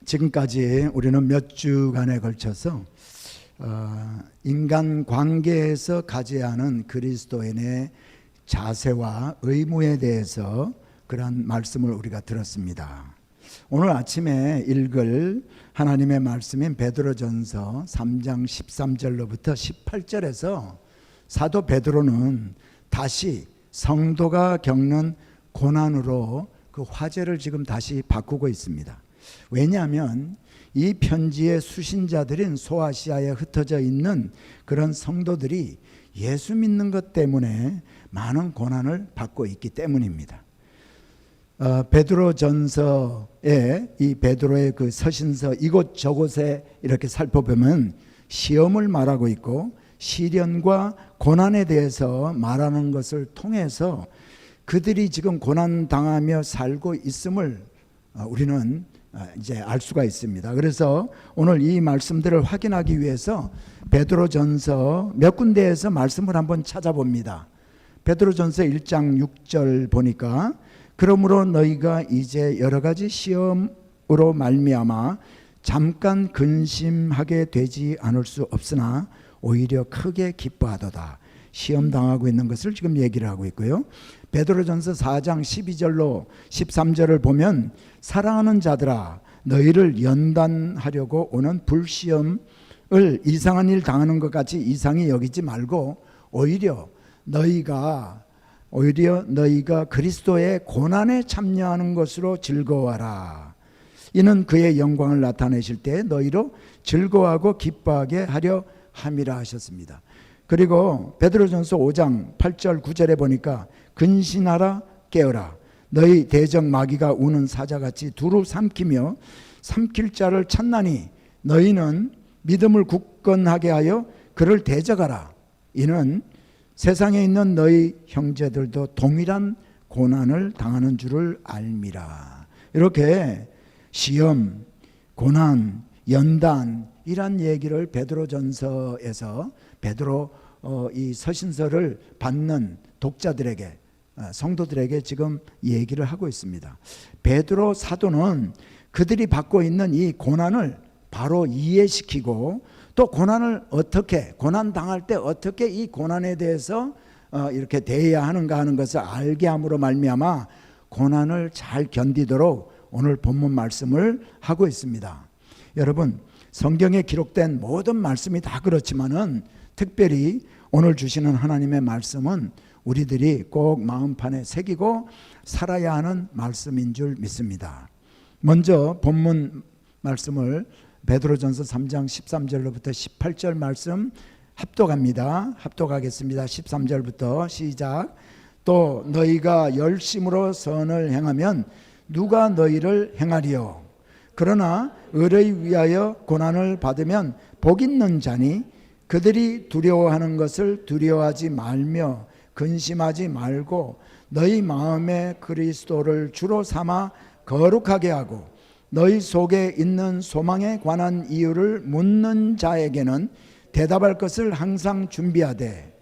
지금까지 우리는 몇 주간에 걸쳐서 인간 관계에서 가져야 하는 그리스도인의 자세와 의무에 대해서 그러한 말씀을 우리가 들었습니다. 오늘 아침에 읽을 하나님의 말씀인 베드로전서 3장 13절로부터 18절에서 사도 베드로는 다시 성도가 겪는 고난으로 그 화제를 지금 다시 바꾸고 있습니다. 왜냐하면 이 편지의 수신자들인 소아시아에 흩어져 있는 그런 성도들이 예수 믿는 것 때문에 많은 고난을 받고 있기 때문입니다. 베드로전서에 이 베드로의 그 서신서 이곳저곳에 이렇게 살펴보면 시험을 말하고 있고 시련과 고난에 대해서 말하는 것을 통해서 그들이 지금 고난당하며 살고 있음을 우리는 이제 알 수가 있습니다. 그래서 오늘 이 말씀들을 확인하기 위해서 베드로전서 몇 군데에서 말씀을 한번 찾아봅니다. 베드로전서 1장 6절 보니까 그러므로 너희가 이제 여러 가지 시험으로 말미암아 잠깐 근심하게 되지 않을 수 없으나 오히려 크게 기뻐하도다. 시험 당하고 있는 것을 지금 얘기를 하고 있고요. 베드로전서 4장 12절로 13절을 보면 사랑하는 자들아 너희를 연단하려고 오는 불시험을 이상한 일 당하는 것 같이 이상히 여기지 말고 오히려 너희가 그리스도의 고난에 참여하는 것으로 즐거워하라. 이는 그의 영광을 나타내실 때 너희로 즐거워하고 기뻐하게 하려 함이라 하셨습니다. 그리고 베드로전서 5장 8절 9절에 보니까 근신하라 깨어라 너희 대적 마귀가 우는 사자같이 두루 삼키며 삼킬 자를 찾나니 너희는 믿음을 굳건하게 하여 그를 대적하라. 이는 세상에 있는 너희 형제들도 동일한 고난을 당하는 줄을 알미라. 이렇게 시험, 고난, 연단 이란 얘기를 베드로전서에서 베드로 이 서신서를 받는 독자들에게 성도들에게 지금 얘기를 하고 있습니다. 베드로 사도는 그들이 받고 있는 이 고난을 바로 이해시키고 또 고난 당할 때 어떻게 이 고난에 대해서 이렇게 대해야 하는가 하는 것을 알게 함으로 말미암아 고난을 잘 견디도록 오늘 본문 말씀을 하고 있습니다. 여러분, 성경에 기록된 모든 말씀이 다 그렇지만은 특별히 오늘 주시는 하나님의 말씀은 우리들이 꼭 마음판에 새기고 살아야 하는 말씀인 줄 믿습니다. 먼저 본문 말씀을 베드로전서 3장 13절로부터 18절 말씀 합독하겠습니다. 13절부터 시작. 또 너희가 열심으로 선을 행하면 누가 너희를 행하리요? 그러나 의를 위하여 고난을 받으면 복 있는 자니 그들이 두려워하는 것을 두려워하지 말며 근심하지 말고 너희 마음에 그리스도를 주로 삼아 거룩하게 하고 너희 속에 있는 소망에 관한 이유를 묻는 자에게는 대답할 것을 항상 준비하되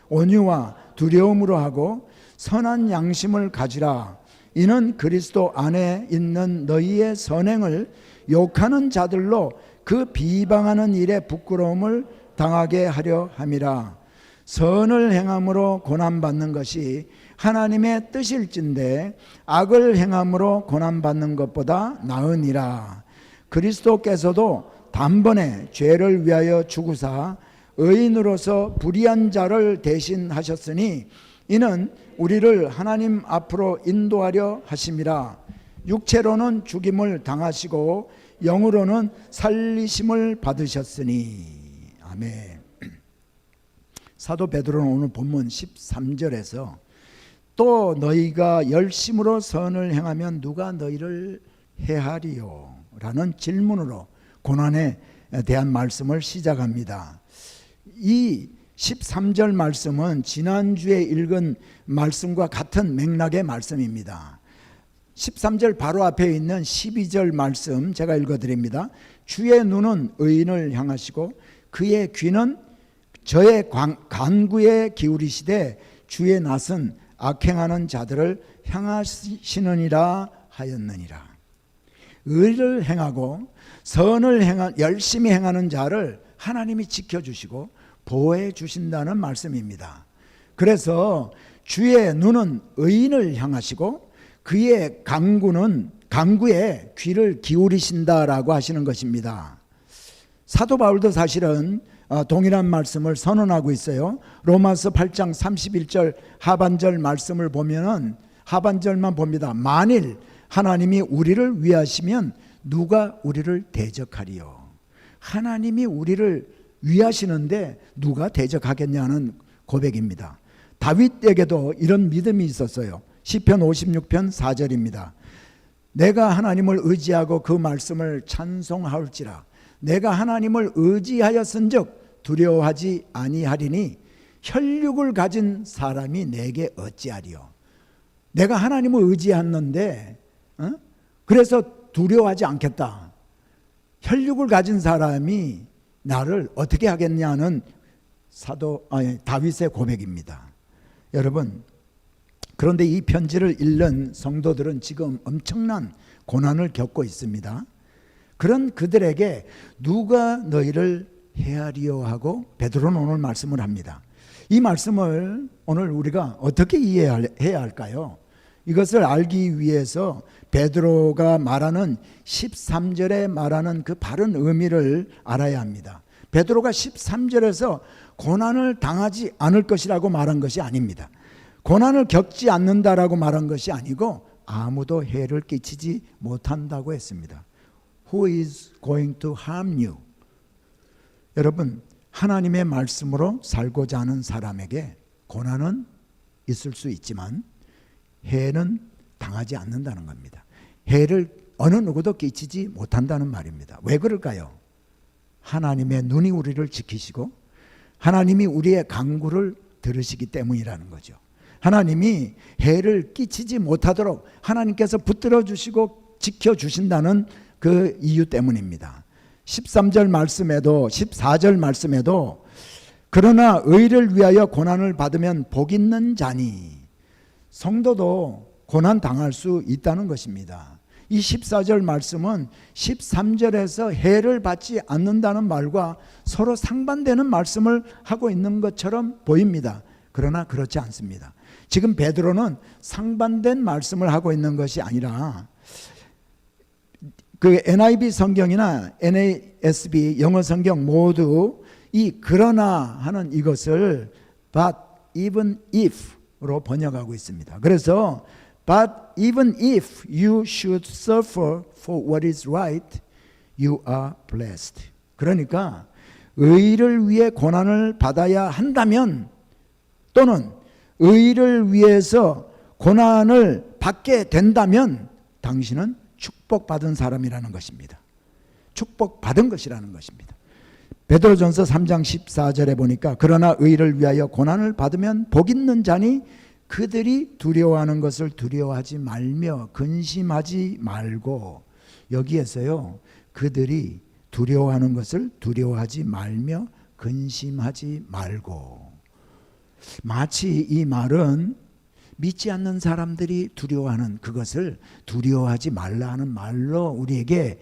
온유와 두려움으로 하고 선한 양심을 가지라. 이는 그리스도 안에 있는 너희의 선행을 욕하는 자들로 그 비방하는 일에 부끄러움을 당하게 하려 함이라. 선을 행함으로 고난받는 것이 하나님의 뜻일진데 악을 행함으로 고난받는 것보다 나으니라. 그리스도께서도 단번에 죄를 위하여 죽으사 의인으로서 불의한 자를 대신하셨으니 이는 우리를 하나님 앞으로 인도하려 하심이라. 육체로는 죽임을 당하시고 영으로는 살리심을 받으셨으니. 아멘. 사도 베드로는 오늘 본문 13절에서 또 너희가 열심으로 선을 행하면 누가 너희를 해하리요? 라는 질문으로 고난에 대한 말씀을 시작합니다. 이 13절 말씀은 지난주에 읽은 말씀과 같은 맥락의 말씀입니다. 13절 바로 앞에 있는 12절 말씀 제가 읽어드립니다. 주의 눈은 의인을 향하시고 그의 귀는 저의 간구에 기울이시되 주의 낯은 악행하는 자들을 향하시느니라 하였느니라. 의를 행하고 선을 열심히 행하는 자를 하나님이 지켜주시고 보호해 주신다는 말씀입니다. 그래서 주의 눈은 의인을 향하시고 그의 강구에 귀를 기울이신다라고 하시는 것입니다. 사도 바울도 사실은 동일한 말씀을 선언하고 있어요. 로마서 8장 31절 하반절 말씀을 보면은 하반절만 봅니다. 만일 하나님이 우리를 위하시면 누가 우리를 대적하리요. 하나님이 우리를 위하시는데 누가 대적하겠냐는 고백입니다. 다윗에게도 이런 믿음이 있었어요. 시편 56편 4절입니다. 내가 하나님을 의지하고 그 말씀을 찬송하올지라. 내가 하나님을 의지하였은즉 두려워하지 아니하리니 혈육을 가진 사람이 내게 어찌하리요. 내가 하나님을 의지했는데 그래서 두려워하지 않겠다. 혈육을 가진 사람이 나를 어떻게 하겠냐는 다윗의 고백입니다. 여러분, 그런데 이 편지를 읽는 성도들은 지금 엄청난 고난을 겪고 있습니다. 그런 그들에게 누가 너희를 헤아리려 하고 베드로는 오늘 말씀을 합니다. 이 말씀을 오늘 우리가 어떻게 이해해야 할까요? 이것을 알기 위해서 베드로가 말하는 13절에 말하는 그 바른 의미를 알아야 합니다. 베드로가 13절에서 고난을 당하지 않을 것이라고 말한 것이 아닙니다. 고난을 겪지 않는다라고 말한 것이 아니고 아무도 해를 끼치지 못한다고 했습니다. Who is going to harm you? 여러분, 하나님의 말씀으로 살고자 하는 사람에게 고난은 있을 수 있지만 해는 당하지 않는다는 겁니다. 해를 어느 누구도 끼치지 못한다는 말입니다. 왜 그럴까요? 하나님의 눈이 우리를 지키시고 하나님이 우리의 간구를 들으시기 때문이라는 거죠. 하나님이 해를 끼치지 못하도록 하나님께서 붙들어 주시고 지켜주신다는 그 이유 때문입니다. 13절 말씀에도 14절 말씀에도 그러나 의를 위하여 고난을 받으면 복 있는 자니, 성도도 고난 당할 수 있다는 것입니다. 이 14절 말씀은 13절에서 해를 받지 않는다는 말과 서로 상반되는 말씀을 하고 있는 것처럼 보입니다. 그러나 그렇지 않습니다. 지금 베드로는 상반된 말씀을 하고 있는 것이 아니라 그 NIV 성경이나 NASB 영어 성경 모두 이 그러나 하는 이것을 but even if로 번역하고 있습니다. 그래서 but even if you should suffer for what is right, you are blessed. 그러니까 의를 위해 고난을 받아야 한다면 또는 의를 위해서 고난을 받게 된다면 당신은 축복받은 사람이라는 것입니다. 축복받은 것이라는 것입니다. 베드로전서 3장 14절에 보니까 그러나 의를 위하여 고난을 받으면 복 있는 자니 그들이 두려워하는 것을 두려워하지 말며 근심하지 말고, 여기에서요 그들이 두려워하는 것을 두려워하지 말며 근심하지 말고, 마치 이 말은 믿지 않는 사람들이 두려워하는 그것을 두려워하지 말라 하는 말로 우리에게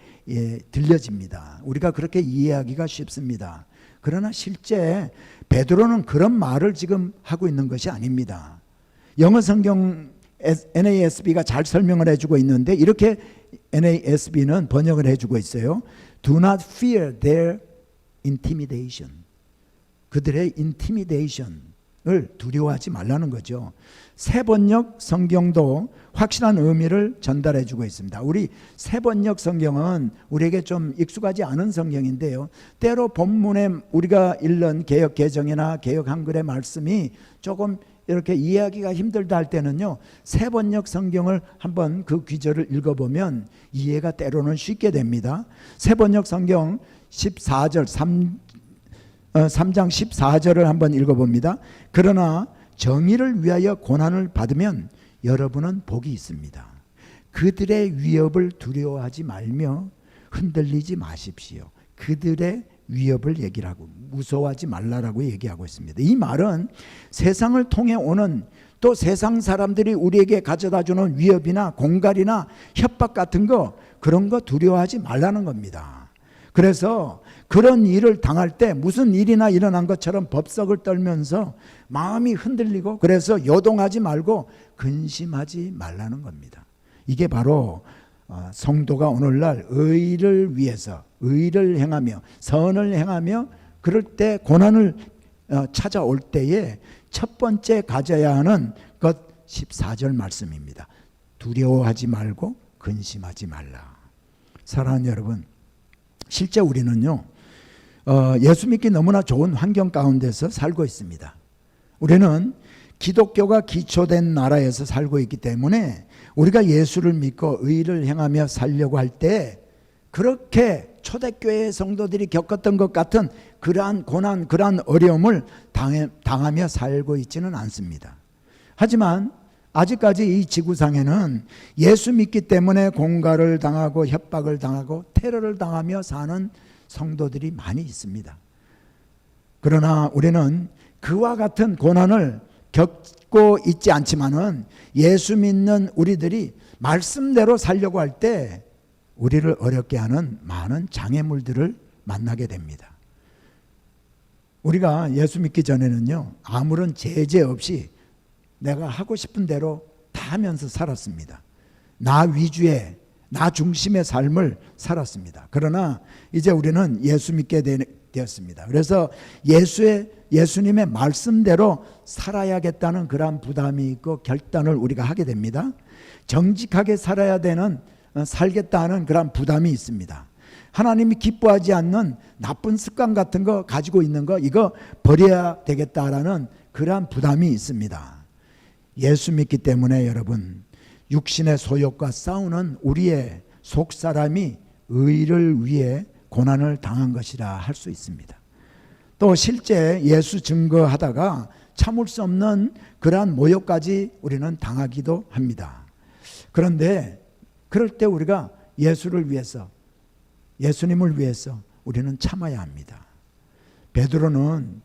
들려집니다. 우리가 그렇게 이해하기가 쉽습니다. 그러나 실제 베드로는 그런 말을 지금 하고 있는 것이 아닙니다. 영어 성경 NASB가 잘 설명을 해주고 있는데 이렇게 NASB는 번역을 해주고 있어요. Do not fear their intimidation. 그들의 intimidation을 두려워하지 말라는 거죠. 새 번역 성경도 확실한 의미를 전달해 주고 있습니다. 우리 새 번역 성경은 우리에게 좀 익숙하지 않은 성경인데요, 때로 본문에 우리가 읽는 개역 개정이나 개역 한글의 말씀이 조금 이렇게 이해하기가 힘들다 할 때는요, 새 번역 성경을 한번 그 귀절을 읽어보면 이해가 때로는 쉽게 됩니다. 새 번역 성경 14절 3장 14절을 한번 읽어봅니다. 그러나 정의를 위하여 고난을 받으면 여러분은 복이 있습니다. 그들의 위협을 두려워하지 말며 흔들리지 마십시오. 그들의 위협을 얘기를 하고 무서워하지 말라라고 얘기하고 있습니다. 이 말은 세상을 통해 오는, 또 세상 사람들이 우리에게 가져다 주는 위협이나 공갈이나 협박 같은 거, 그런 거 두려워하지 말라는 겁니다. 그래서 그런 일을 당할 때 무슨 일이나 일어난 것처럼 법석을 떨면서 마음이 흔들리고 그래서 요동하지 말고 근심하지 말라는 겁니다. 이게 바로 성도가 오늘날 의를 위해서 의를 행하며 선을 행하며 그럴 때 고난을 찾아올 때에 첫 번째 가져야 하는 것 14절 말씀입니다. 두려워하지 말고 근심하지 말라. 사랑하는 여러분, 실제 우리는요 예수 믿기 너무나 좋은 환경 가운데서 살고 있습니다. 우리는 기독교가 기초된 나라에서 살고 있기 때문에 우리가 예수를 믿고 의를 행하며 살려고 할 때 그렇게 초대교회 성도들이 겪었던 것 같은 그러한 고난, 그러한 어려움을 당하며 살고 있지는 않습니다. 하지만 아직까지 이 지구상에는 예수 믿기 때문에 공갈을 당하고 협박을 당하고 테러를 당하며 사는 성도들이 많이 있습니다. 그러나 우리는 그와 같은 고난을 겪고 있지 않지만은 예수 믿는 우리들이 말씀대로 살려고 할 때 우리를 어렵게 하는 많은 장애물들을 만나게 됩니다. 우리가 예수 믿기 전에는요 아무런 제재 없이 내가 하고 싶은 대로 다 하면서 살았습니다. 나 위주의 나 중심의 삶을 살았습니다. 그러나 이제 우리는 예수 믿게 되었습니다. 그래서 예수님의 말씀대로 살아야겠다는 그러한 부담이 있고 결단을 우리가 하게 됩니다. 정직하게 살겠다는 그런 부담이 있습니다. 하나님이 기뻐하지 않는 나쁜 습관 같은 거 가지고 있는 거 이거 버려야 되겠다라는 그러한 부담이 있습니다. 예수 믿기 때문에 여러분 육신의 소욕과 싸우는 우리의 속사람이 의를 위해 고난을 당한 것이라 할 수 있습니다. 또 실제 예수 증거하다가 참을 수 없는 그러한 모욕까지 우리는 당하기도 합니다. 그런데 그럴 때 우리가 예수를 위해서 예수님을 위해서 우리는 참아야 합니다. 베드로는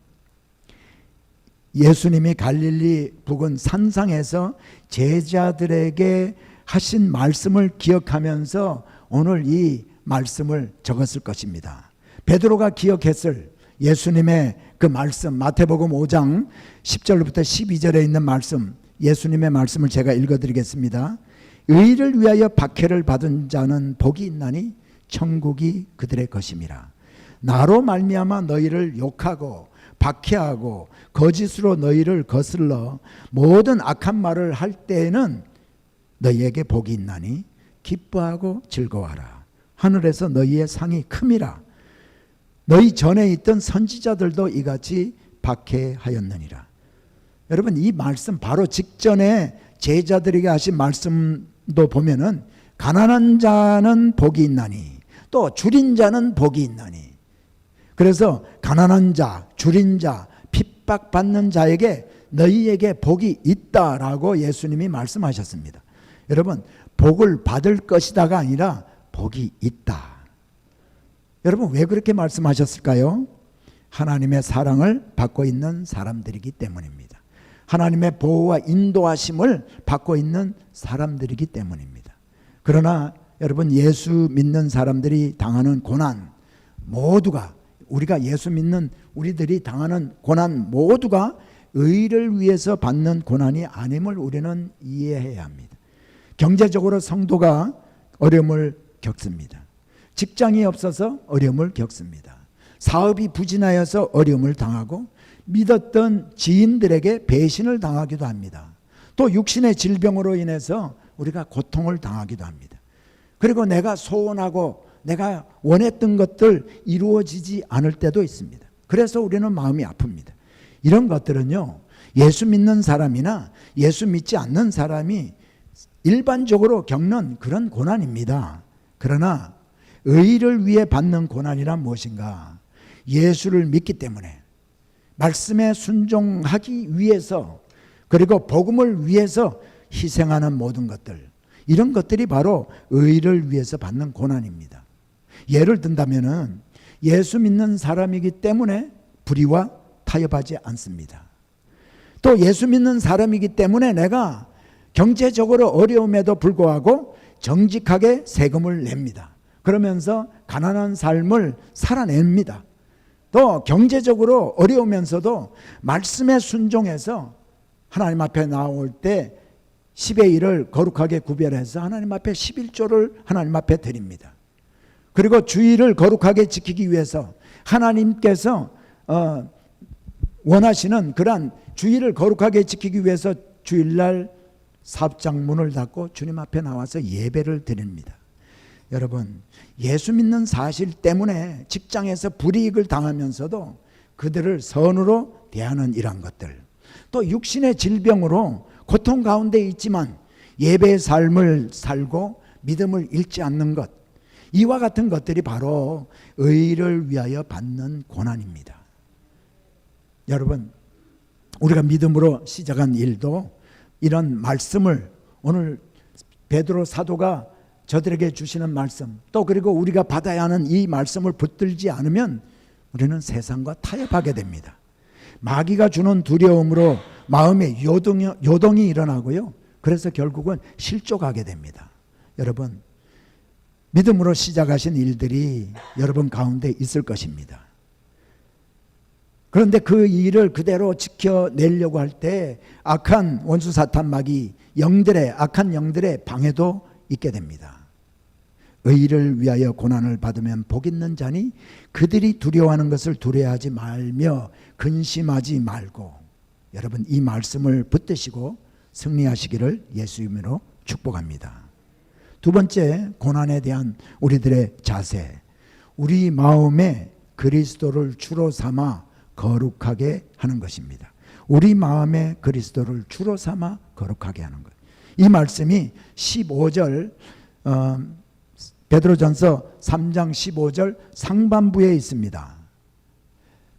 예수님이 갈릴리 부근 산상에서 제자들에게 하신 말씀을 기억하면서 오늘 이 말씀을 적었을 것입니다. 베드로가 기억했을 예수님의 그 말씀 마태복음 5장 10절부터 12절에 있는 말씀 예수님의 말씀을 제가 읽어드리겠습니다. 의를 위하여 박해를 받은 자는 복이 있나니 천국이 그들의 것임이라. 나로 말미암아 너희를 욕하고 박해하고 거짓으로 너희를 거슬러 모든 악한 말을 할 때에는 너희에게 복이 있나니 기뻐하고 즐거워하라. 하늘에서 너희의 상이 큼이라. 너희 전에 있던 선지자들도 이같이 박해하였느니라. 여러분 이 말씀 바로 직전에 제자들에게 하신 말씀도 보면은 가난한 자는 복이 있나니 또 줄인 자는 복이 있나니. 그래서 가난한 자, 줄인 자, 핍박받는 자에게 너희에게 복이 있다라고 예수님이 말씀하셨습니다. 여러분 복을 받을 것이다가 아니라 복이 있다. 여러분 왜 그렇게 말씀하셨을까요? 하나님의 사랑을 받고 있는 사람들이기 때문입니다. 하나님의 보호와 인도하심을 받고 있는 사람들이기 때문입니다. 그러나 여러분 예수 믿는 사람들이 당하는 고난 모두가 우리가 예수 믿는 우리들이 당하는 고난 모두가 의를 위해서 받는 고난이 아님을 우리는 이해해야 합니다. 경제적으로 성도가 어려움을 겪습니다. 직장이 없어서 어려움을 겪습니다. 사업이 부진하여서 어려움을 당하고 믿었던 지인들에게 배신을 당하기도 합니다. 또 육신의 질병으로 인해서 우리가 고통을 당하기도 합니다. 그리고 내가 소원하고 내가 원했던 것들 이루어지지 않을 때도 있습니다. 그래서 우리는 마음이 아픕니다. 이런 것들은요 예수 믿는 사람이나 예수 믿지 않는 사람이 일반적으로 겪는 그런 고난입니다. 그러나 의를 위해 받는 고난이란 무엇인가? 예수를 믿기 때문에 말씀에 순종하기 위해서 그리고 복음을 위해서 희생하는 모든 것들 이런 것들이 바로 의를 위해서 받는 고난입니다. 예를 든다면은 예수 믿는 사람이기 때문에 불의와 타협하지 않습니다. 또 예수 믿는 사람이기 때문에 내가 경제적으로 어려움에도 불구하고 정직하게 세금을 냅니다. 그러면서 가난한 삶을 살아냅니다. 또 경제적으로 어려우면서도 말씀에 순종해서 하나님 앞에 나올 때 10의 1을 거룩하게 구별해서 하나님 앞에 11조를 하나님 앞에 드립니다. 그리고 주일을 거룩하게 지키기 위해서 하나님께서 원하시는 그러한 주일을 거룩하게 지키기 위해서 주일날 사업장 문을 닫고 주님 앞에 나와서 예배를 드립니다. 여러분, 예수 믿는 사실 때문에 직장에서 불이익을 당하면서도 그들을 선으로 대하는 이러한 것들, 또 육신의 질병으로 고통 가운데 있지만 예배의 삶을 살고 믿음을 잃지 않는 것, 이와 같은 것들이 바로 의를 위하여 받는 고난입니다. 여러분, 우리가 믿음으로 시작한 일도 이런 말씀을, 오늘 베드로 사도가 저들에게 주시는 말씀, 또 그리고 우리가 받아야 하는 이 말씀을 붙들지 않으면 우리는 세상과 타협하게 됩니다. 마귀가 주는 두려움으로 마음에 요동이 일어나고요. 그래서 결국은 실족하게 됩니다. 여러분, 믿음으로 시작하신 일들이 여러분 가운데 있을 것입니다. 그런데 그 일을 그대로 지켜내려고 할 때 악한 원수 사탄 마귀 악한 영들의 방해도 있게 됩니다. 의를 위하여 고난을 받으면 복 있는 자니 그들이 두려워하는 것을 두려워하지 말며 근심하지 말고, 여러분 이 말씀을 붙드시고 승리하시기를 예수 이름으로 축복합니다. 두 번째, 고난에 대한 우리들의 자세, 우리 마음에 그리스도를 주로 삼아 거룩하게 하는 것입니다. 우리 마음에 그리스도를 주로 삼아 거룩하게 하는 것. 이 말씀이 15절 베드로전서 3장 15절 상반부에 있습니다.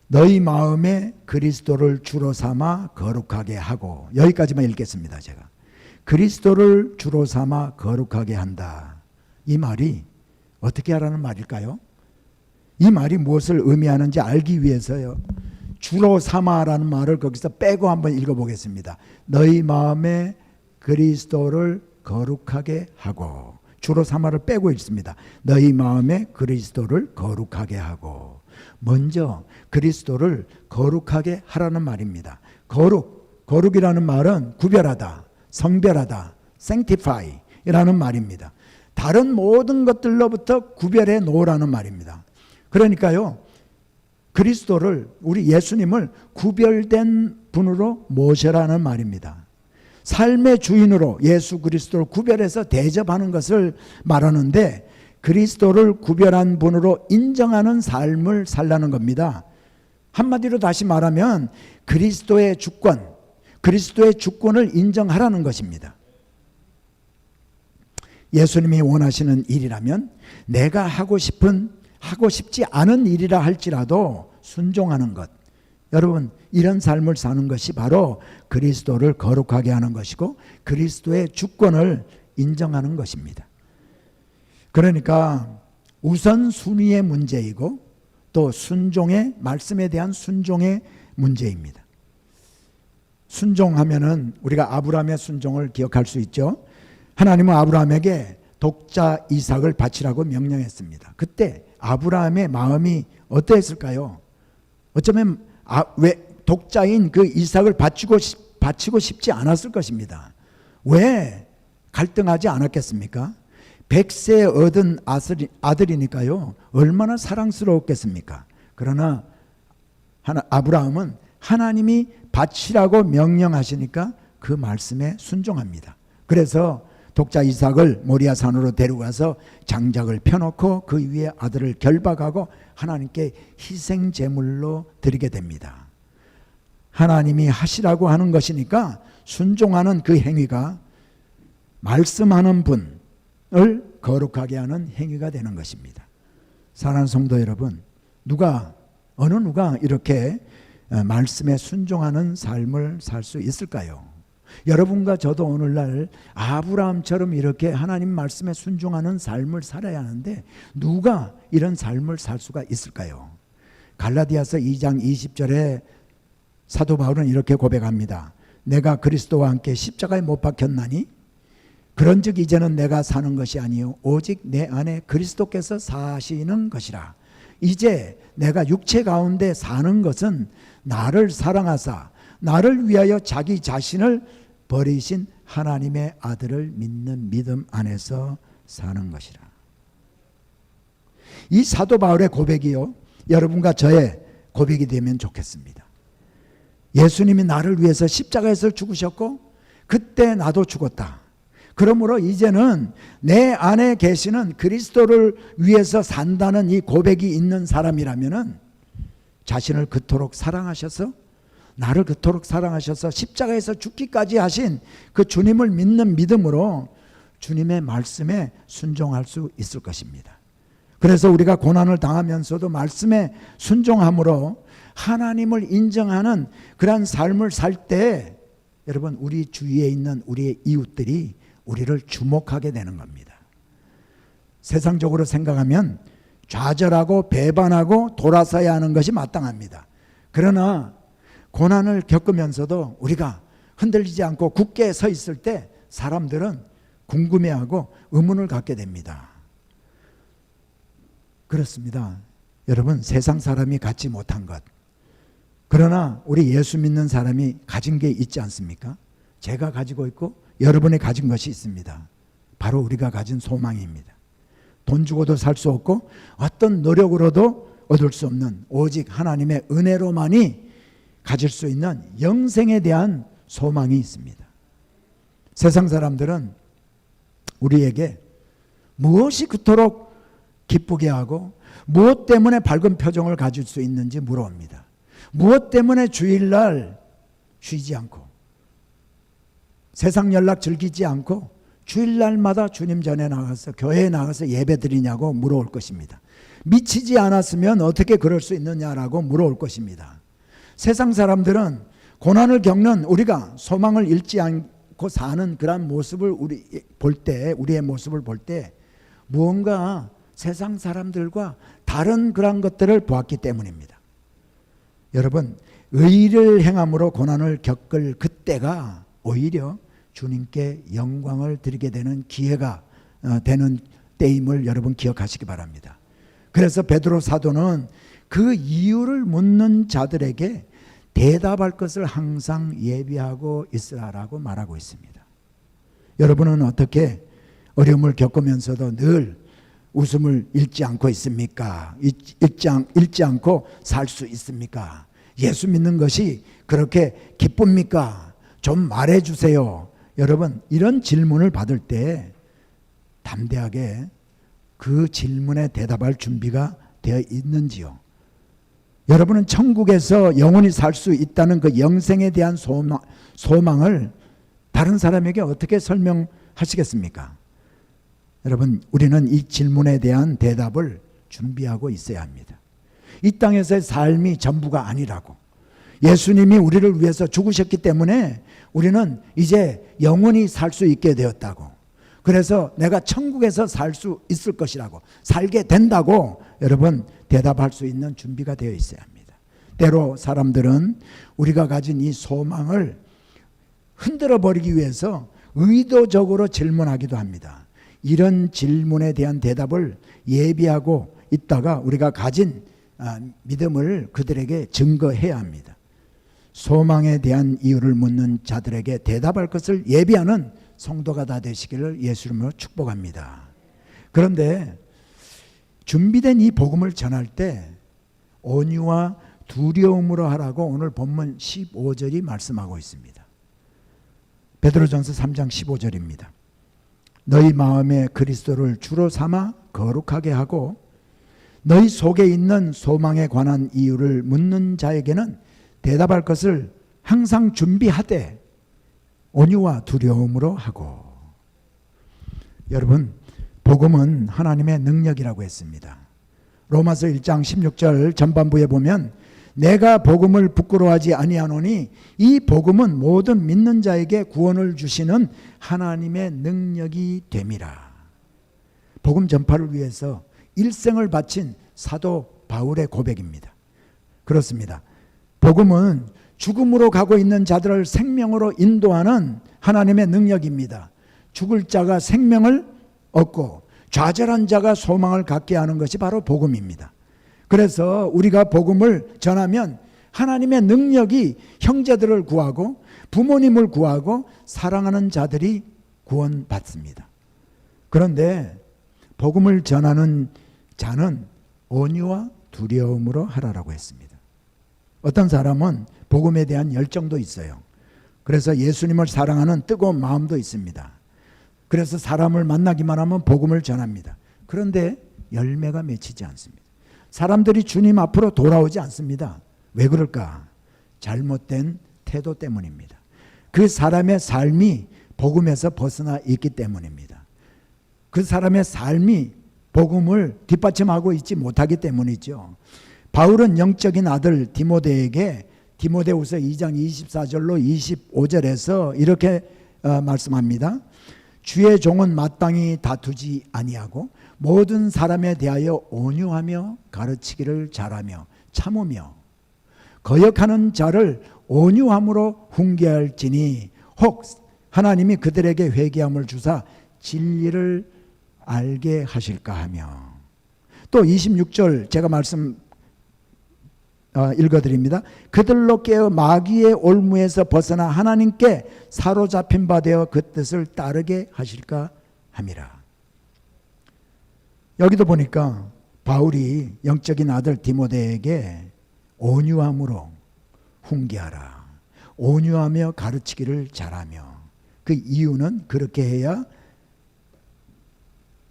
너희 마음에 그리스도를 주로 삼아 거룩하게 하고, 여기까지만 읽겠습니다. 제가 그리스도를 주로 삼아 거룩하게 한다. 이 말이 어떻게 하라는 말일까요? 이 말이 무엇을 의미하는지 알기 위해서요, 주로 삼아라는 말을 거기서 빼고 한번 읽어보겠습니다. 너희 마음에 그리스도를 거룩하게 하고, 주로 삼아를 빼고 있습니다. 너희 마음에 그리스도를 거룩하게 하고. 먼저 그리스도를 거룩하게 하라는 말입니다. 거룩이라는 말은 구별하다, 성별하다, sanctify 이라는 말입니다. 다른 모든 것들로부터 구별해 놓으라는 말입니다. 그러니까요, 그리스도를, 우리 예수님을 구별된 분으로 모셔라는 말입니다. 삶의 주인으로 예수 그리스도를 구별해서 대접하는 것을 말하는데, 그리스도를 구별한 분으로 인정하는 삶을 살라는 겁니다. 한마디로 다시 말하면 그리스도의 주권을 인정하라는 것입니다. 예수님이 원하시는 일이라면 내가 하고 싶지 않은 일이라 할지라도 순종하는 것, 여러분 이런 삶을 사는 것이 바로 그리스도를 거룩하게 하는 것이고 그리스도의 주권을 인정하는 것입니다. 그러니까 우선순위의 문제이고 또 말씀에 대한 순종의 문제입니다. 순종하면은 우리가 아브라함의 순종을 기억할 수 있죠. 하나님은 아브라함에게 독자 이삭을 바치라고 명령했습니다. 그때 아브라함의 마음이 어떠했을까요? 어쩌면 왜 독자인 그 이삭을 바치고 싶지 않았을 것입니다. 왜 갈등하지 않았겠습니까? 100세 얻은 아들이니까요. 얼마나 사랑스러웠겠습니까? 그러나 아브라함은 하나님이 바치라고 명령하시니까 그 말씀에 순종합니다. 그래서 독자 이삭을 모리아 산으로 데려가서 장작을 펴놓고 그 위에 아들을 결박하고 하나님께 희생 제물로 드리게 됩니다. 하나님이 하시라고 하는 것이니까 순종하는 그 행위가 말씀하는 분을 거룩하게 하는 행위가 되는 것입니다. 사랑하는 성도 여러분, 어느 누가 이렇게 말씀에 순종하는 삶을 살 수 있을까요? 여러분과 저도 오늘날 아브라함처럼 이렇게 하나님 말씀에 순종하는 삶을 살아야 하는데 누가 이런 삶을 살 수가 있을까요? 갈라디아서 2장 20절에 사도 바울은 이렇게 고백합니다. 내가 그리스도와 함께 십자가에 못 박혔나니 그런즉 이제는 내가 사는 것이 아니요 오직 내 안에 그리스도께서 사시는 것이라. 이제 내가 육체 가운데 사는 것은 나를 사랑하사 나를 위하여 자기 자신을 버리신 하나님의 아들을 믿는 믿음 안에서 사는 것이라. 이 사도 바울의 고백이요, 여러분과 저의 고백이 되면 좋겠습니다. 예수님이 나를 위해서 십자가에서 죽으셨고 그때 나도 죽었다. 그러므로 이제는 내 안에 계시는 그리스도를 위해서 산다는 이 고백이 있는 사람이라면 자신을 그토록 사랑하셔서 나를 그토록 사랑하셔서 십자가에서 죽기까지 하신 그 주님을 믿는 믿음으로 주님의 말씀에 순종할 수 있을 것입니다. 그래서 우리가 고난을 당하면서도 말씀에 순종함으로 하나님을 인정하는 그러한 삶을 살 때 여러분 우리 주위에 있는 우리의 이웃들이 우리를 주목하게 되는 겁니다. 세상적으로 생각하면 좌절하고 배반하고 돌아서야 하는 것이 마땅합니다. 그러나 고난을 겪으면서도 우리가 흔들리지 않고 굳게 서 있을 때 사람들은 궁금해하고 의문을 갖게 됩니다. 그렇습니다. 여러분, 세상 사람이 갖지 못한 것, 그러나 우리 예수 믿는 사람이 가진 게 있지 않습니까? 제가 가지고 있고 여러분이 가진 것이 있습니다. 바로 우리가 가진 소망입니다. 돈 주고도 살 수 없고 어떤 노력으로도 얻을 수 없는 오직 하나님의 은혜로만이 가질 수 있는 영생에 대한 소망이 있습니다. 세상 사람들은 우리에게 무엇이 그토록 기쁘게 하고 무엇 때문에 밝은 표정을 가질 수 있는지 물어옵니다. 무엇 때문에 주일날 쉬지 않고 세상 연락 즐기지 않고 주일날마다 주님 전에 나가서 교회에 나가서 예배 드리냐고 물어올 것입니다. 미치지 않았으면 어떻게 그럴 수 있느냐라고 물어올 것입니다. 세상 사람들은 고난을 겪는 우리가 소망을 잃지 않고 사는 그런 모습을 우리의 모습을 볼 때 무언가 세상 사람들과 다른 그런 것들을 보았기 때문입니다. 여러분, 의를 행함으로 고난을 겪을 그때가 오히려 주님께 영광을 드리게 되는 기회가 되는 때임을 여러분 기억하시기 바랍니다. 그래서 베드로 사도는 그 이유를 묻는 자들에게 대답할 것을 항상 예비하고 있으라라고 말하고 있습니다. 여러분은 어떻게 어려움을 겪으면서도 늘 웃음을 잃지 않고 있습니까? 잃지 않고 살 수 있습니까? 예수 믿는 것이 그렇게 기쁩니까? 좀 말해주세요. 여러분, 이런 질문을 받을 때 담대하게 그 질문에 대답할 준비가 되어 있는지요? 여러분은 천국에서 영원히 살 수 있다는 그 영생에 대한 소망을 다른 사람에게 어떻게 설명하시겠습니까? 여러분, 우리는 이 질문에 대한 대답을 준비하고 있어야 합니다. 이 땅에서의 삶이 전부가 아니라고, 예수님이 우리를 위해서 죽으셨기 때문에 우리는 이제 영원히 살 수 있게 되었다고, 그래서 내가 천국에서 살 수 있을 것이라고, 살게 된다고 여러분 대답할 수 있는 준비가 되어 있어야 합니다. 때로 사람들은 우리가 가진 이 소망을 흔들어 버리기 위해서 의도적으로 질문하기도 합니다. 이런 질문에 대한 대답을 예비하고 있다가 우리가 가진 믿음을 그들에게 증거해야 합니다. 소망에 대한 이유를 묻는 자들에게 대답할 것을 예비하는 성도가 다 되시기를 예수 이름으로 축복합니다. 그런데 준비된 이 복음을 전할 때 온유와 두려움으로 하라고 오늘 본문 15절이 말씀하고 있습니다. 베드로전서 3장 15절입니다. 너희 마음에 그리스도를 주로 삼아 거룩하게 하고 너희 속에 있는 소망에 관한 이유를 묻는 자에게는 대답할 것을 항상 준비하되 온유와 두려움으로 하고. 여러분, 복음은 하나님의 능력이라고 했습니다. 로마서 1장 16절 전반부에 보면 내가 복음을 부끄러워하지 아니하노니 이 복음은 모든 믿는 자에게 구원을 주시는 하나님의 능력이 됨이라. 복음 전파를 위해서 일생을 바친 사도 바울의 고백입니다. 그렇습니다. 복음은 죽음으로 가고 있는 자들을 생명으로 인도하는 하나님의 능력입니다. 죽을 자가 생명을 얻고 좌절한 자가 소망을 갖게 하는 것이 바로 복음입니다. 그래서 우리가 복음을 전하면 하나님의 능력이 형제들을 구하고 부모님을 구하고 사랑하는 자들이 구원받습니다. 그런데 복음을 전하는 자는 온유와 두려움으로 하라라고 했습니다. 어떤 사람은 복음에 대한 열정도 있어요. 그래서 예수님을 사랑하는 뜨거운 마음도 있습니다. 그래서 사람을 만나기만 하면 복음을 전합니다. 그런데 열매가 맺히지 않습니다. 사람들이 주님 앞으로 돌아오지 않습니다. 왜 그럴까? 잘못된 태도 때문입니다. 그 사람의 삶이 복음에서 벗어나 있기 때문입니다. 그 사람의 삶이 복음을 뒷받침하고 있지 못하기 때문이죠. 바울은 영적인 아들 디모데에게 디모데후서 2장 24절로 25절에서 이렇게 말씀합니다. 주의 종은 마땅히 다투지 아니하고 모든 사람에 대하여 온유하며 가르치기를 잘하며 참으며 거역하는 자를 온유함으로 훈계할지니 혹 하나님이 그들에게 회개함을 주사 진리를 알게 하실까 하며. 또 26절 제가 말씀 읽어드립니다. 그들로 깨어 마귀의 올무에서 벗어나 하나님께 사로잡힌 바 되어 그 뜻을 따르게 하실까 함이라. 여기도 보니까 바울이 영적인 아들 디모데에게 온유함으로 훈계하라, 온유하며 가르치기를 잘하며. 그 이유는 그렇게 해야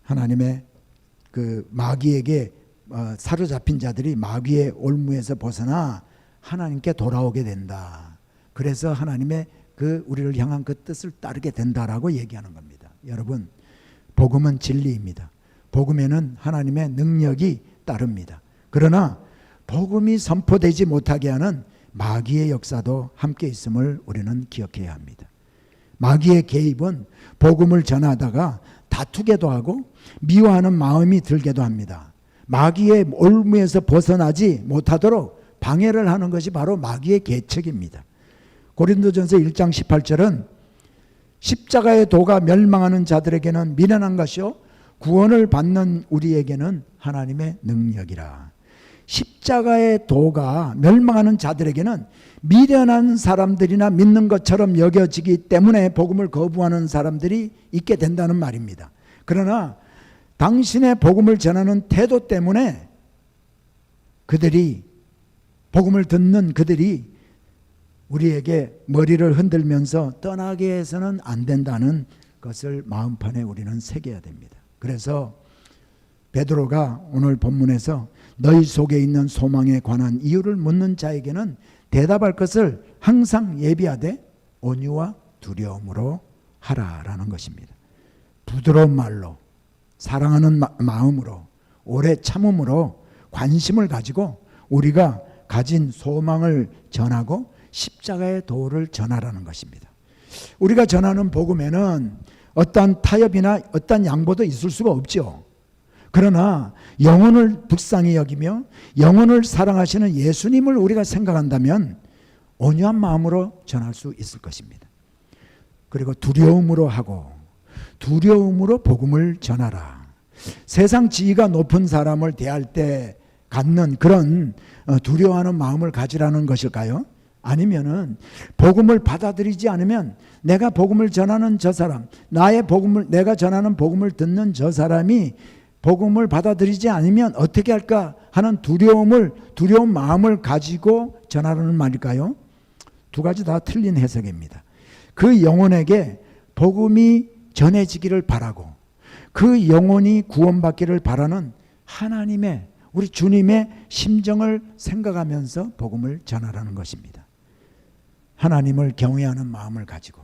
하나님의 그 마귀에게 사로잡힌 자들이 마귀의 올무에서 벗어나 하나님께 돌아오게 된다. 그래서 하나님의 그 우리를 향한 그 뜻을 따르게 된다라고 얘기하는 겁니다. 여러분, 복음은 진리입니다. 복음에는 하나님의 능력이 따릅니다. 그러나 복음이 선포되지 못하게 하는 마귀의 역사도 함께 있음을 우리는 기억해야 합니다. 마귀의 개입은 복음을 전하다가 다투게도 하고 미워하는 마음이 들게도 합니다. 마귀의 올무에서 벗어나지 못하도록 방해를 하는 것이 바로 마귀의 계책입니다. 고린도전서 1장 18절은 십자가의 도가 멸망하는 자들에게는 미련한 것이요 구원을 받는 우리에게는 하나님의 능력이라. 십자가의 도가 멸망하는 자들에게는 미련한 사람들이나 믿는 것처럼 여겨지기 때문에 복음을 거부하는 사람들이 있게 된다는 말입니다. 그러나 당신의 복음을 전하는 태도 때문에 그들이, 복음을 듣는 그들이 우리에게 머리를 흔들면서 떠나게 해서는 안 된다는 것을 마음판에 우리는 새겨야 됩니다. 그래서 베드로가 오늘 본문에서 너희 속에 있는 소망에 관한 이유를 묻는 자에게는 대답할 것을 항상 예비하되 온유와 두려움으로 하라라는 것입니다. 부드러운 말로, 사랑하는 마음으로, 오래 참음으로 관심을 가지고 우리가 가진 소망을 전하고 십자가의 도를 전하라는 것입니다. 우리가 전하는 복음에는 어떤 타협이나 어떤 양보도 있을 수가 없죠. 그러나 영혼을 불쌍히 여기며 영혼을 사랑하시는 예수님을 우리가 생각한다면 온유한 마음으로 전할 수 있을 것입니다. 그리고 두려움으로 하고 두려움으로 복음을 전하라. 세상 지위가 높은 사람을 대할 때 갖는 그런 두려워하는 마음을 가지라는 것일까요? 아니면은 복음을 받아들이지 않으면 내가 복음을 전하는 저 사람, 내가 전하는 복음을 듣는 저 사람이 복음을 받아들이지 않으면 어떻게 할까 하는 두려운 마음을 가지고 전하라는 말일까요? 두 가지 다 틀린 해석입니다. 그 영혼에게 복음이 전해지기를 바라고 그 영혼이 구원받기를 바라는 하나님의, 우리 주님의 심정을 생각하면서 복음을 전하라는 것입니다. 하나님을 경외하는 마음을 가지고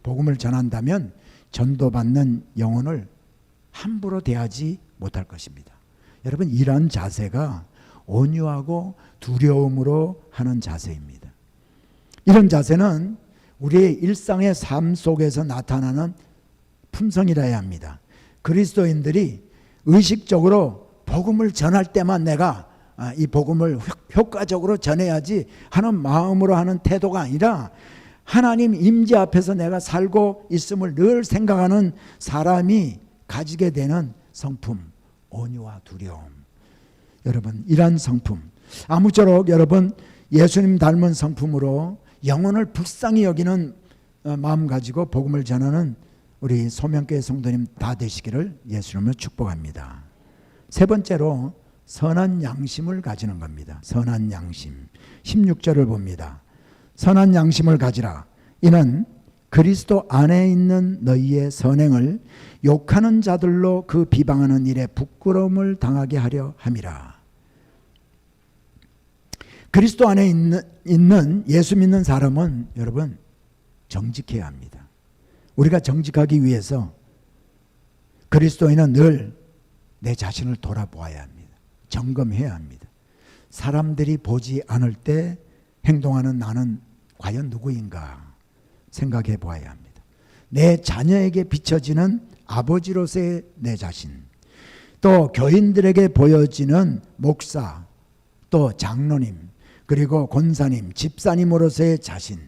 복음을 전한다면 전도받는 영혼을 함부로 대하지 못할 것입니다. 여러분, 이런 자세가 온유하고 두려움으로 하는 자세입니다. 이런 자세는 우리의 일상의 삶 속에서 나타나는 품성이라야 합니다. 그리스도인들이 의식적으로 복음을 전할 때만 내가 이 복음을 효과적으로 전해야지 하는 마음으로 하는 태도가 아니라 하나님 임재 앞에서 내가 살고 있음을 늘 생각하는 사람이 가지게 되는 성품, 온유와 두려움. 여러분, 이러한 성품, 아무쪼록 여러분 예수님 닮은 성품으로 영혼을 불쌍히 여기는 마음 가지고 복음을 전하는 우리 소명교회 성도님 다 되시기를 예수님으로 축복합니다. 세 번째로 선한 양심을 가지는 겁니다. 선한 양심. 16절을 봅니다. 선한 양심을 가지라. 이는 그리스도 안에 있는 너희의 선행을 욕하는 자들로 그 비방하는 일에 부끄러움을 당하게 하려 함이라. 그리스도 안에 있는 예수 믿는 사람은 여러분 정직해야 합니다. 우리가 정직하기 위해서 그리스도인은 늘 내 자신을 돌아보아야 합니다. 점검해야 합니다. 사람들이 보지 않을 때 행동하는 나는 과연 누구인가 생각해 보아야 합니다. 내 자녀에게 비춰지는 아버지로서의 내 자신, 또 교인들에게 보여지는 목사, 또 장로님, 그리고 권사님, 집사님으로서의 자신,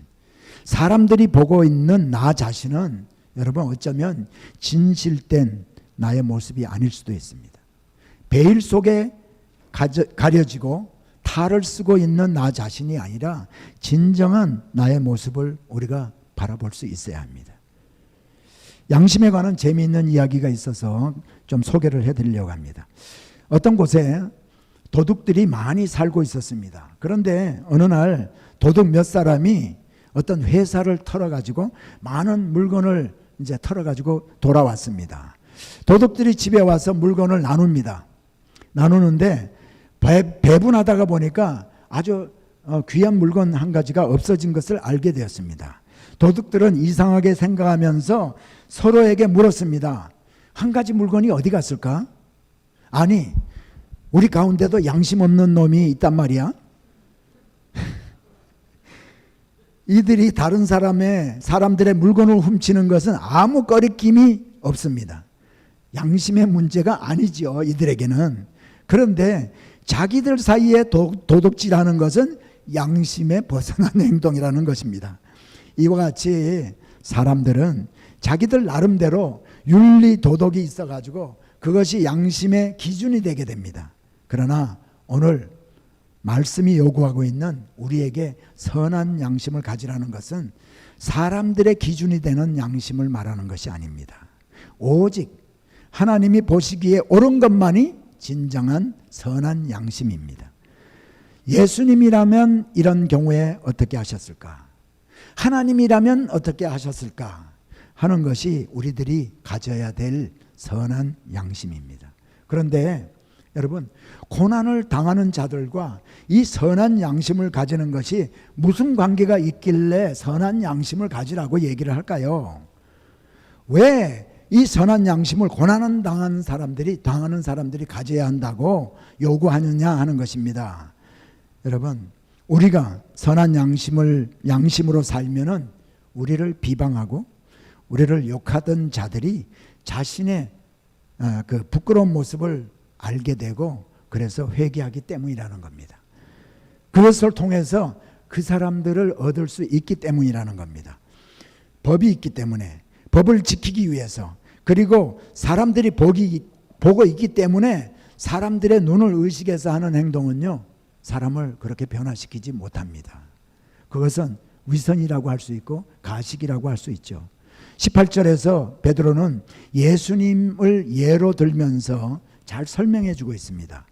사람들이 보고 있는 나 자신은 여러분 어쩌면 진실된 나의 모습이 아닐 수도 있습니다. 베일 속에 가려지고 탈을 쓰고 있는 나 자신이 아니라 진정한 나의 모습을 우리가 바라볼 수 있어야 합니다. 양심에 관한 재미있는 이야기가 있어서 좀 소개를 해드리려고 합니다. 어떤 곳에 도둑들이 많이 살고 있었습니다. 그런데 어느 날 도둑 몇 사람이 어떤 회사를 털어가지고 많은 물건을 이제 털어가지고 돌아왔습니다. 도둑들이 집에 와서 물건을 나누는데 배분하다가 보니까 아주 귀한 물건 한 가지가 없어진 것을 알게 되었습니다. 도둑들은 이상하게 생각하면서 서로에게 물었습니다. 한 가지 물건이 어디 갔을까? 아니, 우리 가운데도 양심 없는 놈이 있단 말이야. 이들이 다른 사람들의 물건을 훔치는 것은 아무 거리낌이 없습니다. 양심의 문제가 아니죠, 이들에게는. 그런데 자기들 사이에 도둑질하는 것은 양심에 벗어난 행동이라는 것입니다. 이와 같이 사람들은 자기들 나름대로 윤리 도덕이 있어가지고 그것이 양심의 기준이 되게 됩니다. 그러나 오늘 말씀이 요구하고 있는 우리에게 선한 양심을 가지라는 것은 사람들의 기준이 되는 양심을 말하는 것이 아닙니다. 오직 하나님이 보시기에 옳은 것만이 진정한 선한 양심입니다. 예수님이라면 이런 경우에 어떻게 하셨을까? 하나님이라면 어떻게 하셨을까? 하는 것이 우리들이 가져야 될 선한 양심입니다. 그런데 여러분, 고난을 당하는 자들과 이 선한 양심을 가지는 것이 무슨 관계가 있길래 선한 양심을 가지라고 얘기를 할까요? 왜 이 선한 양심을 고난을 당하는 사람들이 가져야 한다고 요구하느냐 하는 것입니다. 여러분, 우리가 선한 양심으로 살면은 우리를 비방하고 우리를 욕하던 자들이 자신의 그 부끄러운 모습을 알게 되고 그래서 회개하기 때문이라는 겁니다. 그것을 통해서 그 사람들을 얻을 수 있기 때문이라는 겁니다. 법이 있기 때문에, 법을 지키기 위해서, 그리고 사람들이 보고 있기 때문에 사람들의 눈을 의식해서 하는 행동은요, 사람을 그렇게 변화시키지 못합니다. 그것은 위선이라고 할 수 있고 가식이라고 할 수 있죠. 18절에서 베드로는 예수님을 예로 들면서 잘 설명해 주고 있습니다.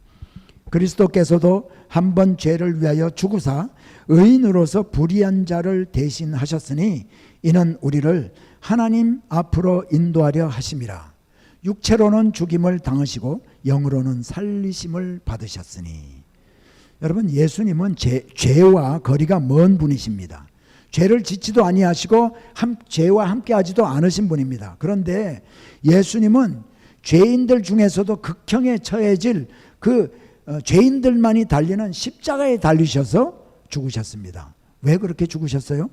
그리스도께서도 한 번 죄를 위하여 죽으사 의인으로서 불의한 자를 대신하셨으니 이는 우리를 하나님 앞으로 인도하려 하심이라. 육체로는 죽임을 당하시고 영으로는 살리심을 받으셨으니. 여러분, 예수님은 죄와 거리가 먼 분이십니다. 죄를 짓지도 아니하시고 죄와 함께하지도 않으신 분입니다. 그런데 예수님은 죄인들 중에서도 극형에 처해질 그 죄인들만이 달리는 십자가에 달리셔서 죽으셨습니다. 왜 그렇게 죽으셨어요?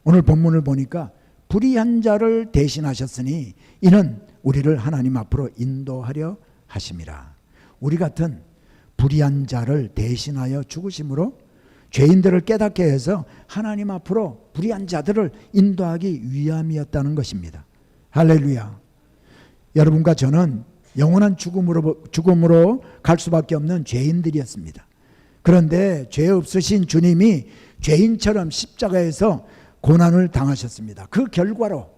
오늘 본문을 보니까 불의한 자를 대신하셨으니 이는 우리를 하나님 앞으로 인도하려 하심이라. 우리 같은 불의한 자를 대신하여 죽으심으로 죄인들을 깨닫게 해서 하나님 앞으로 불의한 자들을 인도하기 위함이었다는 것입니다. 할렐루야. 여러분과 저는 영원한 죽음으로 갈 수밖에 없는 죄인들이었습니다. 그런데 죄 없으신 주님이 죄인처럼 십자가에서 고난을 당하셨습니다. 그 결과로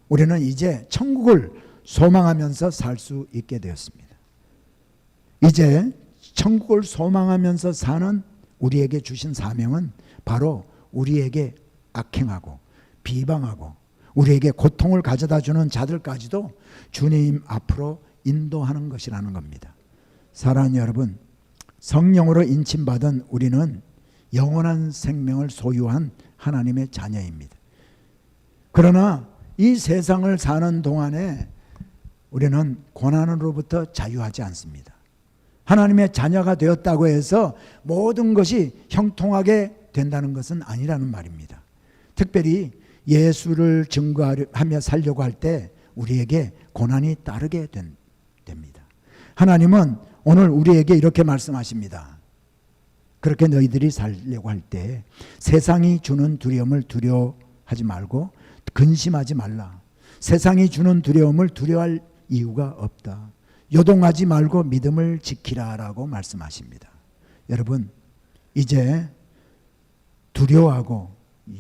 우리는 이제 천국을 소망하면서 살 수 있게 되었습니다. 이제 천국을 소망하면서 사는 우리에게 주신 사명은 바로 우리에게 악행하고 비방하고 우리에게 고통을 가져다 주는 자들까지도 주님 앞으로 인도하는 것이라는 겁니다. 사랑하는 여러분, 성령으로 인침받은 우리는 영원한 생명을 소유한 하나님의 자녀입니다. 그러나 이 세상을 사는 동안에 우리는 고난으로부터 자유하지 않습니다. 하나님의 자녀가 되었다고 해서 모든 것이 형통하게 된다는 것은 아니라는 말입니다. 특별히 예수를 증거하며 살려고 할 때 우리에게 고난이 따르게 됩니다. 하나님은 오늘 우리에게 이렇게 말씀하십니다. 그렇게 너희들이 살려고 할 때 세상이 주는 두려움을 두려워하지 말고 근심하지 말라. 세상이 주는 두려움을 두려워할 이유가 없다. 요동하지 말고 믿음을 지키라라고 말씀하십니다. 여러분, 이제 두려워하고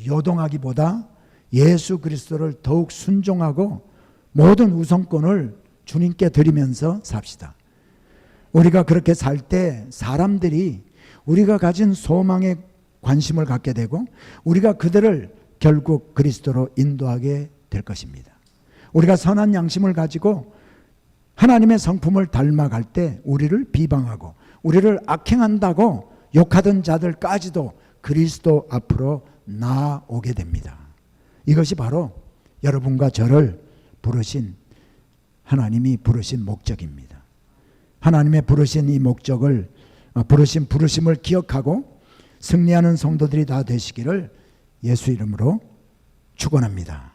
요동하기보다 예수 그리스도를 더욱 순종하고 모든 우선권을 주님께 드리면서 삽시다. 우리가 그렇게 살 때 사람들이 우리가 가진 소망에 관심을 갖게 되고 우리가 그들을 결국 그리스도로 인도하게 될 것입니다. 우리가 선한 양심을 가지고 하나님의 성품을 닮아갈 때 우리를 비방하고 우리를 악행한다고 욕하던 자들까지도 그리스도 앞으로 나아오게 됩니다. 이것이 바로 여러분과 저를 부르신 하나님이 부르신 목적입니다. 하나님의 부르신 이 목적을 부르심을 기억하고 승리하는 성도들이 다 되시기를 예수 이름으로 축원합니다.